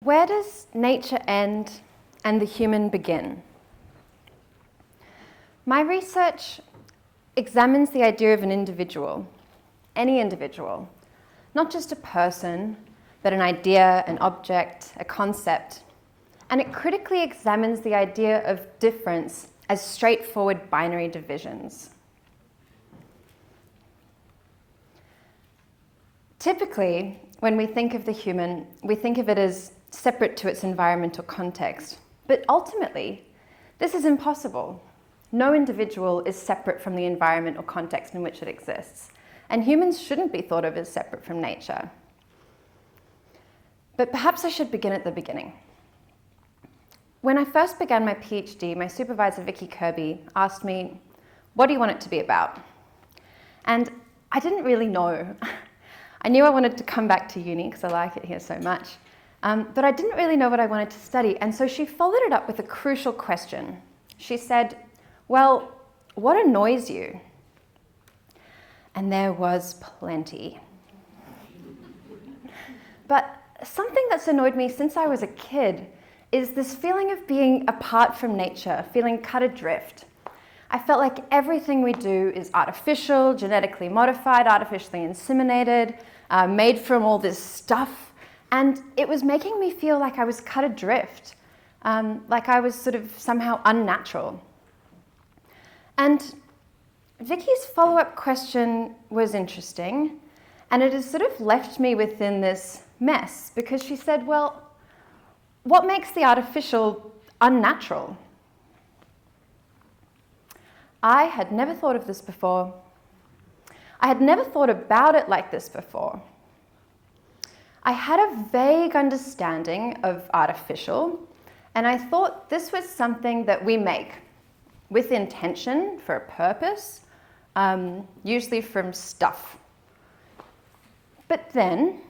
Where does nature end and the human begin? My research examines the idea of an individual, any individual, not just a person, but an idea, an object, a concept, and it critically examines the idea of difference as straightforward binary divisions. Typically, when we think of the human, we think of it as separate to its environmental context. But ultimately, this is impossible. No individual is separate from the environment or context in which it exists. And humans shouldn't be thought of as separate from nature. But perhaps I should begin at the beginning. When I first began my PhD, my supervisor, Vicky Kirby, asked me, "What do you want it to be about?" And I didn't really know. I knew I wanted to come back to uni because I like it here so much, but I didn't really know what I wanted to study. And so she followed it up with a crucial question. She said, "Well, what annoys you?" And there was plenty. But something that's annoyed me since I was a kid is this feeling of being apart from nature, feeling cut adrift. I felt like everything we do is artificial, genetically modified, artificially inseminated, made from all this stuff. And it was making me feel like I was cut adrift, like I was sort of somehow unnatural. And Vicky's follow-up question was interesting, and it has sort of left me within this mess, because she said, well, what makes the artificial unnatural? I had never thought of this before. I had never thought about it like this before. I had a vague understanding of artificial, and I thought this was something that we make with intention for a purpose, usually from stuff. But then,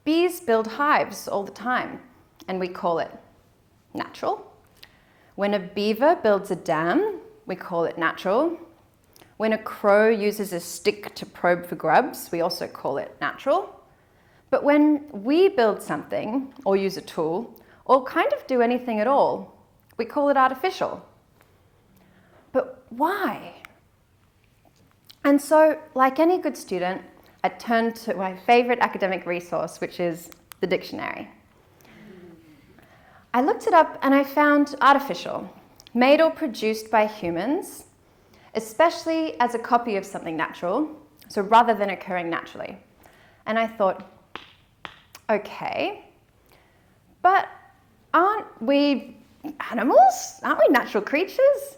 bees build hives all the time, and we call it natural. When a beaver builds a dam, we call it natural. When a crow uses a stick to probe for grubs, we also call it natural. But when we build something, or use a tool, or kind of do anything at all, we call it artificial. But why? And so, like any good student, I turned to my favorite academic resource, which is the dictionary. I looked it up and I found artificial, made or produced by humans, especially as a copy of something natural, so rather than occurring naturally. And I thought, okay, but aren't we animals? Aren't we natural creatures?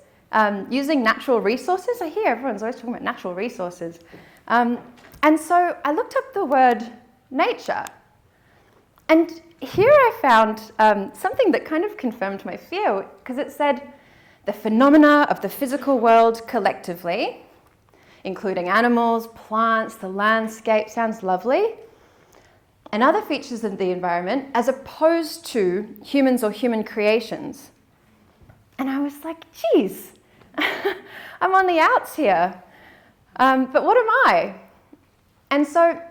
Using natural resources? I hear everyone's always talking about natural resources. And so I looked up the word nature. And here I found something that kind of confirmed my fear, because it said, the phenomena of the physical world collectively, including animals, plants, the landscape, sounds lovely, and other features of the environment, as opposed to humans or human creations. And I was like, geez, I'm on the outs here. But what am I? And so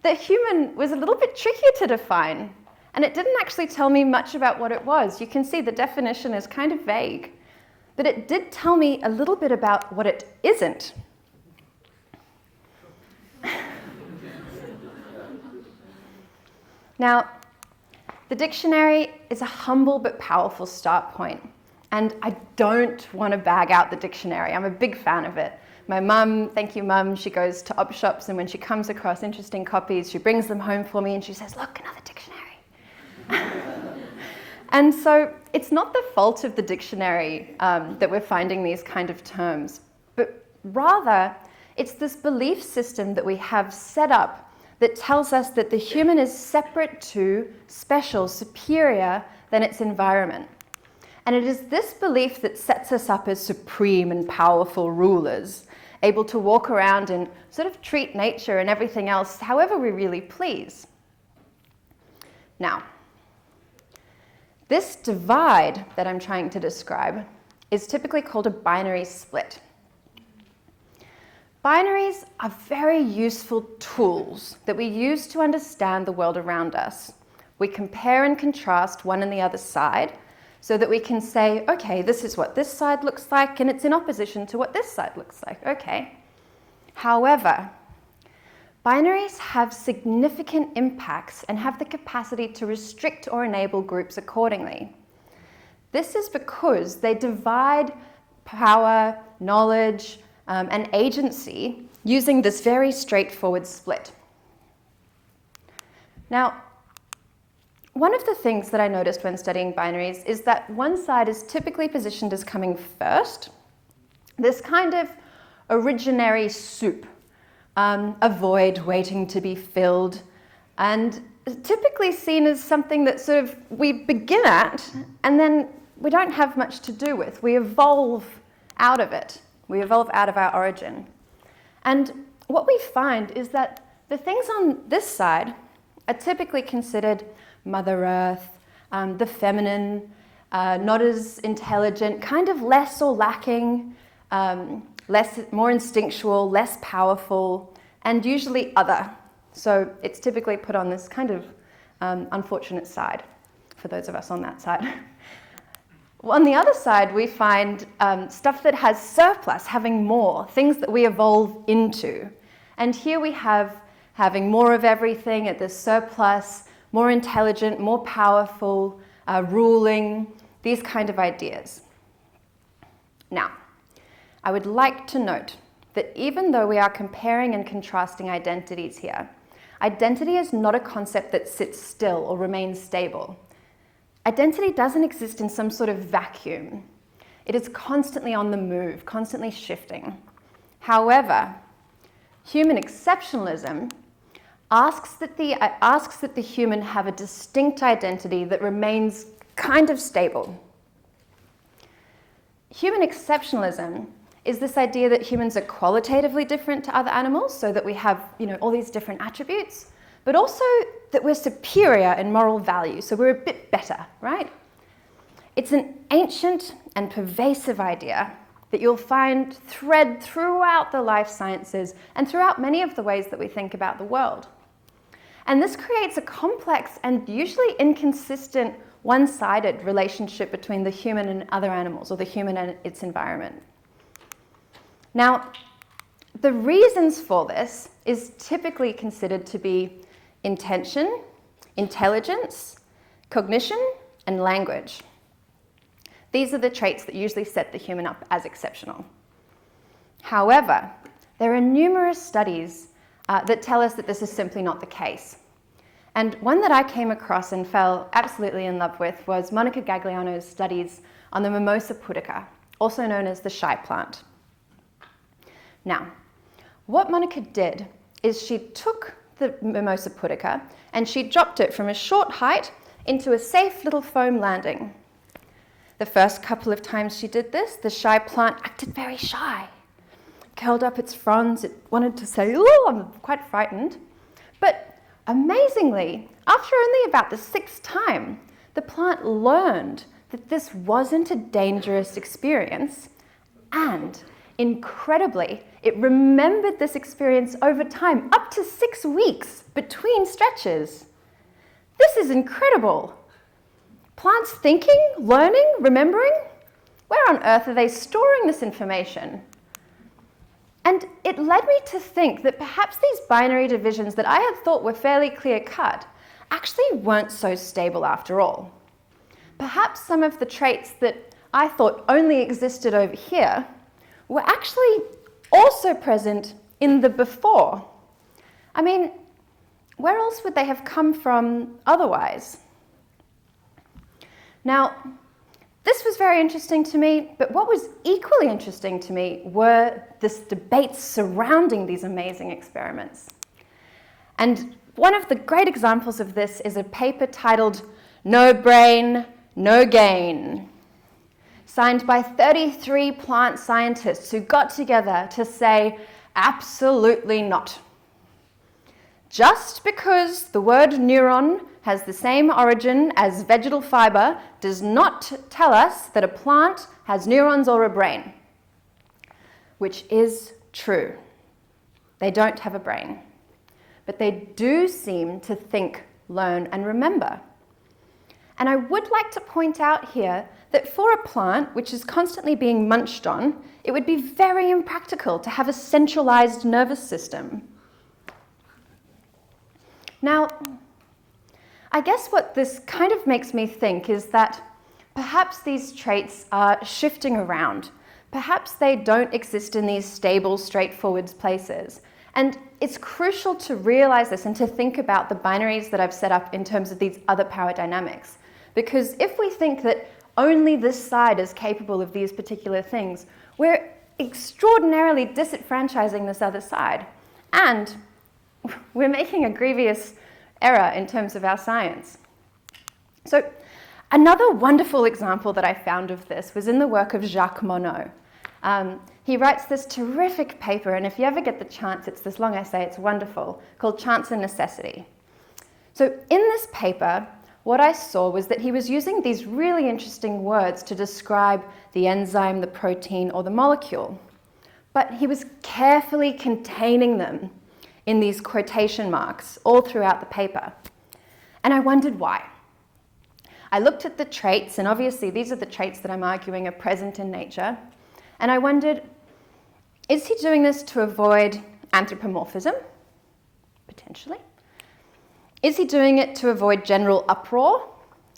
the human was a little bit trickier to define, and it didn't actually tell me much about what it was. You can see the definition is kind of vague, but it did tell me a little bit about what it isn't. Now, the dictionary is a humble but powerful start point, and I don't want to bag out the dictionary. I'm a big fan of it. My mum, thank you mum, she goes to op shops, and when she comes across interesting copies, she brings them home for me and she says, look, another dictionary. And so it's not the fault of the dictionary that we're finding these kind of terms, but rather it's this belief system that we have set up that tells us that the human is separate to, special, superior than its environment. And it is this belief that sets us up as supreme and powerful rulers, able to walk around and sort of treat nature and everything else however we really please. Now, this divide that I'm trying to describe is typically called a binary split. Binaries are very useful tools that we use to understand the world around us. We compare and contrast one and the other side so that we can say, okay, this is what this side looks like, and it's in opposition to what this side looks like. Okay. However, binaries have significant impacts and have the capacity to restrict or enable groups accordingly. This is because they divide power, knowledge, and agency using this very straightforward split. Now, one of the things that I noticed when studying binaries is that one side is typically positioned as coming first, this kind of originary soup, a void waiting to be filled, and typically seen as something that sort of we begin at and then we don't have much to do with. We evolve out of it. We evolve out of our origin. And what we find is that the things on this side are typically considered Mother Earth, the feminine, not as intelligent, kind of less or lacking, more instinctual, less powerful, and usually other. So it's typically put on this kind of unfortunate side for those of us on that side. On the other side, we find stuff that has surplus, having more, things that we evolve into. And here we have having more of everything at the surplus, more intelligent, more powerful, ruling, these kind of ideas. Now, I would like to note that even though we are comparing and contrasting identities here, identity is not a concept that sits still or remains stable. Identity doesn't exist in some sort of vacuum. It is constantly on the move, constantly shifting. However, human exceptionalism asks that the human have a distinct identity that remains kind of stable. Human exceptionalism is this idea that humans are qualitatively different to other animals, so that we have, all these different attributes, but also that we're superior in moral value, so we're a bit better, right? It's an ancient and pervasive idea that you'll find thread throughout the life sciences and throughout many of the ways that we think about the world. And this creates a complex and usually inconsistent, one-sided relationship between the human and other animals, or the human and its environment. Now, the reasons for this is typically considered to be intention, intelligence, cognition, and language. These are the traits that usually set the human up as exceptional. However, there are numerous studies that tell us that this is simply not the case. And one that I came across and fell absolutely in love with was Monica Gagliano's studies on the Mimosa pudica, also known as the shy plant. Now, what Monica did is she took the Mimosa pudica and she dropped it from a short height into a safe little foam landing. The first couple of times she did this, the shy plant acted very shy, curled up its fronds, it wanted to say, "Oh, I'm quite frightened." But amazingly, after only about the 6th time, the plant learned that this wasn't a dangerous experience, and incredibly, it remembered this experience over time, up to 6 weeks between stretches. This is incredible. Plants thinking, learning, remembering? Where on earth are they storing this information? And it led me to think that perhaps these binary divisions that I had thought were fairly clear-cut actually weren't so stable after all. Perhaps some of the traits that I thought only existed over here were actually also present in the before. I mean, where else would they have come from otherwise? Now, this was very interesting to me, but what was equally interesting to me were this debates surrounding these amazing experiments. And one of the great examples of this is a paper titled "No Brain, No Gain," signed by 33 plant scientists who got together to say, absolutely not. Just because the word neuron has the same origin as vegetal fiber does not tell us that a plant has neurons or a brain, which is true. They don't have a brain, but they do seem to think, learn, and remember. And I would like to point out here that for a plant which is constantly being munched on, it would be very impractical to have a centralized nervous system. Now, I guess what this kind of makes me think is that perhaps these traits are shifting around. Perhaps they don't exist in these stable, straightforward places. And it's crucial to realize this and to think about the binaries that I've set up in terms of these other power dynamics. Because if we think that only this side is capable of these particular things, we're extraordinarily disenfranchising this other side. And we're making a grievous error in terms of our science. So another wonderful example that I found of this was in the work of Jacques Monod. He writes this terrific paper, and if you ever get the chance, it's this long essay, it's wonderful, called Chance and Necessity. So in this paper, what I saw was that he was using these really interesting words to describe the enzyme, the protein, or the molecule. But he was carefully containing them in these quotation marks all throughout the paper. And I wondered why. I looked at the traits, and obviously these are the traits that I'm arguing are present in nature. And I wondered, is he doing this to avoid anthropomorphism? Potentially. Is he doing it to avoid general uproar,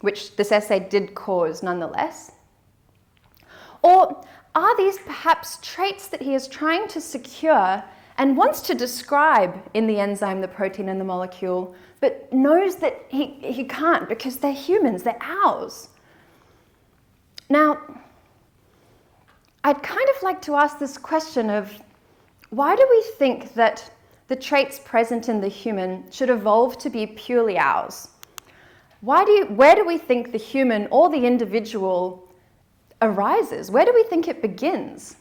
which this essay did cause nonetheless? Or are these perhaps traits that he is trying to secure and wants to describe in the enzyme, the protein, and the molecule, but knows that he can't because they're humans, they're ours? Now, I'd kind of like to ask this question of, why do we think that the traits present in the human should evolve to be purely ours? Where do we think the human or the individual arises? Where do we think it begins?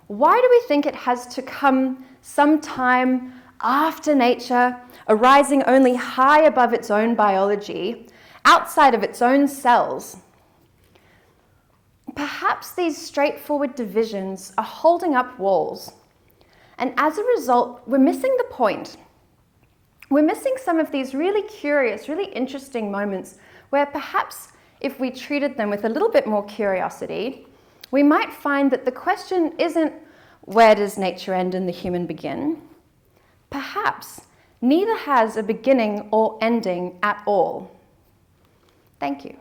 Why do we think it has to come sometime after nature, arising only high above its own biology, outside of its own cells? Perhaps these straightforward divisions are holding up walls. And as a result, we're missing the point. We're missing some of these really curious, really interesting moments where perhaps if we treated them with a little bit more curiosity, we might find that the question isn't, where does nature end and the human begin? Perhaps neither has a beginning or ending at all. Thank you.